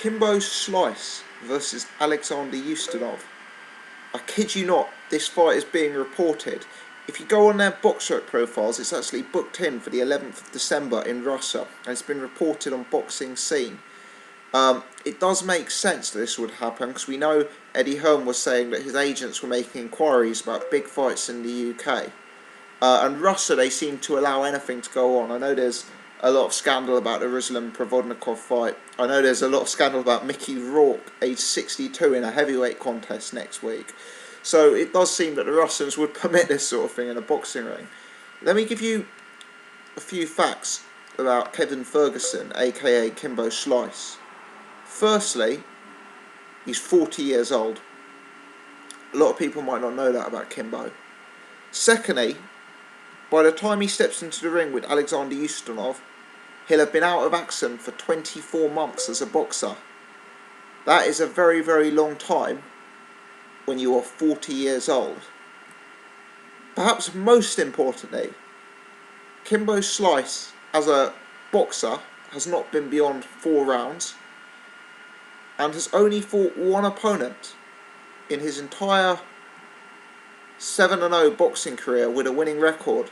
Kimbo Slice versus Alexander Ustinov. I kid you not, this fight is being reported. If you go on their BoxRec profiles, it's actually booked in for the 11th of December in Russia, and it's been reported on Boxing Scene. It does make sense that this would happen, because we know Eddie Hearn was saying that his agents were making inquiries about big fights in the UK. And Russia, they seem to allow anything to go on. I know there's a lot of scandal about the Ruslan-Provodnikov fight. I know there's a lot of scandal about Mickey Rourke, age 62, in a heavyweight contest next week. So it does seem that the Russians would permit this sort of thing in a boxing ring. Let me give you a few facts about Kevin Ferguson, aka Kimbo Slice. Firstly, he's 40 years old. A lot of people might not know that about Kimbo. Secondly, by the time he steps into the ring with Alexander Ustinov, he'll have been out of action for 24 months as a boxer. That is a very, very long time when you are 40 years old. Perhaps most importantly, Kimbo Slice, as a boxer, has not been beyond 4 rounds and has only fought one opponent in his entire 7-0 boxing career with a winning record.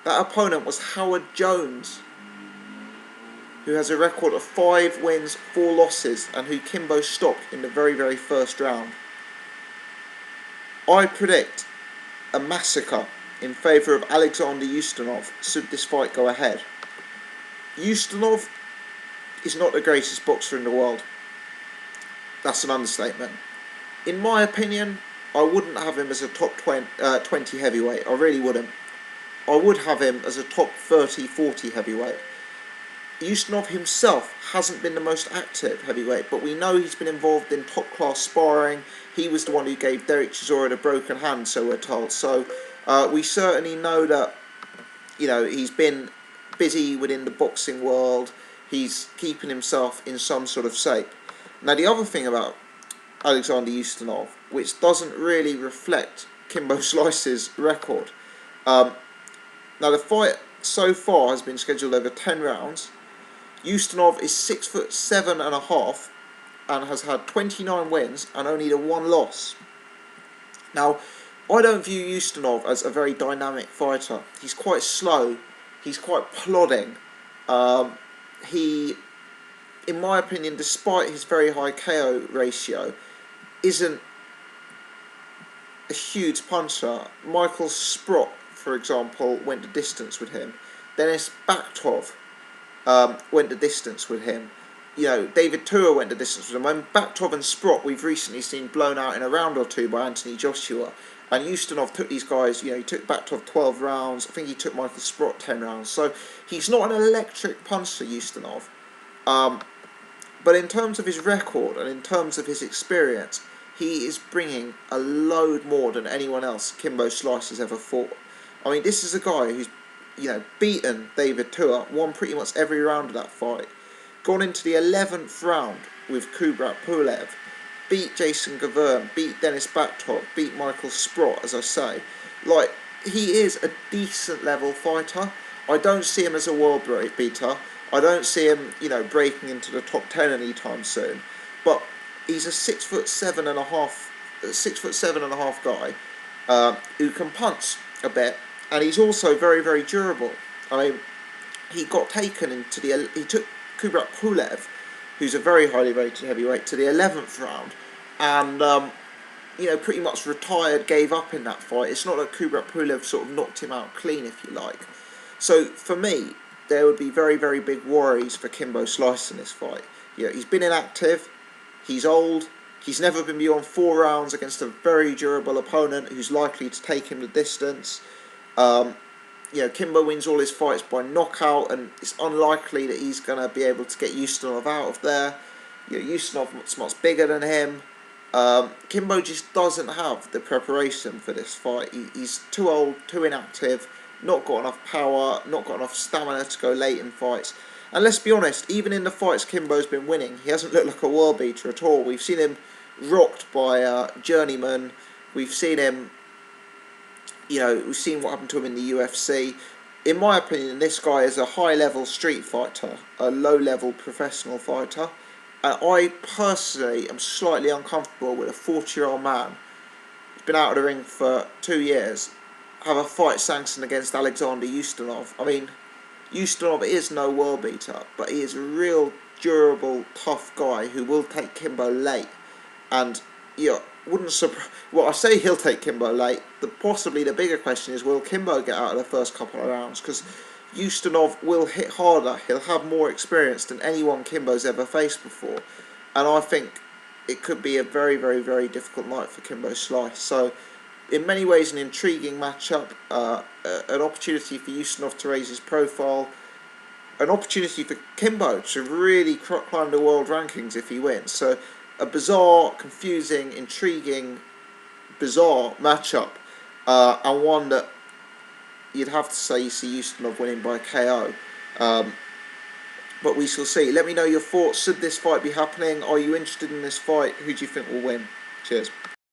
That opponent was Howard Jones, who has a record of 5 wins, 4 losses, and who Kimbo stopped in the very, very first round. I predict a massacre in favour of Alexander Ustinov should this fight go ahead. Ustinov is not the greatest boxer in the world. That's an understatement. In my opinion, I wouldn't have him as a top 20 heavyweight. I really wouldn't. I would have him as a top 30, 40 heavyweight. Ustinov himself hasn't been the most active heavyweight, but we know he's been involved in top class sparring. He was the one who gave Derek Chisora the broken hand, so we're told. So we certainly know that, you know, he's been busy within the boxing world. He's keeping himself in some sort of shape. Now, the other thing about Alexander Ustinov, which doesn't really reflect Kimbo Slice's record. Now, the fight so far has been scheduled over 10 rounds. Ustinov is 6'7.5" and has had 29 wins and only the 1 loss. Now, I don't view Ustinov as a very dynamic fighter. He's quite slow. He's quite plodding. He, in my opinion, despite his very high KO ratio, isn't a huge puncher. Michael Sprott, for example, went the distance with him. Denis Baktov went the distance with him. You know, David Tua went the distance with him. When Baktov and Sprott, we've recently seen blown out in a round or 2 by Anthony Joshua. And Ustinov took these guys, you know, he took Baktov 12 rounds. I think he took Michael Sprott 10 rounds. So he's not an electric puncher, Ustinov. But in terms of his record and in terms of his experience, he is bringing a load more than anyone else Kimbo Slice has ever fought. I mean, this is a guy who's, you know, beaten David Tua, won pretty much every round of that fight, gone into the 11th round with Kubrat Pulev, beat Jason Gavern, beat Denis Baktov, beat Michael Sprott, as I say. Like, he is a decent level fighter. I don't see him as a world beater. I don't see him, you know, breaking into the top 10 anytime soon. But he's a 6'7.5" guy who can punch a bit, and he's also very, very durable. I mean, he got taken into he took Kubrat Pulev, who's a very highly rated heavyweight, to the 11th round, and you know, pretty much retired, gave up in that fight. It's not that Kubrat Pulev sort of knocked him out clean, if you like. So for me, there would be very, very big worries for Kimbo Slice in this fight. You know, he's been inactive, he's old, he's never been beyond 4 rounds against a very durable opponent who's likely to take him the distance. You know, Kimbo wins all his fights by knockout, and it's unlikely that he's going to be able to get Ustinov out of there. You know, Ustinov's much bigger than him. Kimbo just doesn't have the preparation for this fight. He's too old, too inactive, not got enough power, not got enough stamina to go late in fights. And let's be honest, even in the fights Kimbo's been winning, he hasn't looked like a world beater at all. We've seen him rocked by journeyman. We've seen him, you know, we've seen what happened to him in the UFC. In my opinion, this guy is a high-level street fighter, a low-level professional fighter. And I personally am slightly uncomfortable with a 40-year-old man who's been out of the ring for 2 years have a fight sanctioned against Alexander Ustinov. I mean, Ustinov is no world beater, but he is a real durable, tough guy who will take Kimbo late. And wouldn't surprise. Well, I say he'll take Kimbo late. Possibly the bigger question is, will Kimbo get out of the first couple of rounds? Because Ustinov will hit harder. He'll have more experience than anyone Kimbo's ever faced before, and I think it could be a very, very, very difficult night for Kimbo Slice. So, in many ways, an intriguing matchup, an opportunity for Ustinov to raise his profile, an opportunity for Kimbo to really climb the world rankings if he wins. So, a bizarre, confusing, intriguing, bizarre matchup, and one that you'd have to say you see Ustinov winning by KO. But we shall see. Let me know your thoughts. Should this fight be happening? Are you interested in this fight? Who do you think will win? Cheers.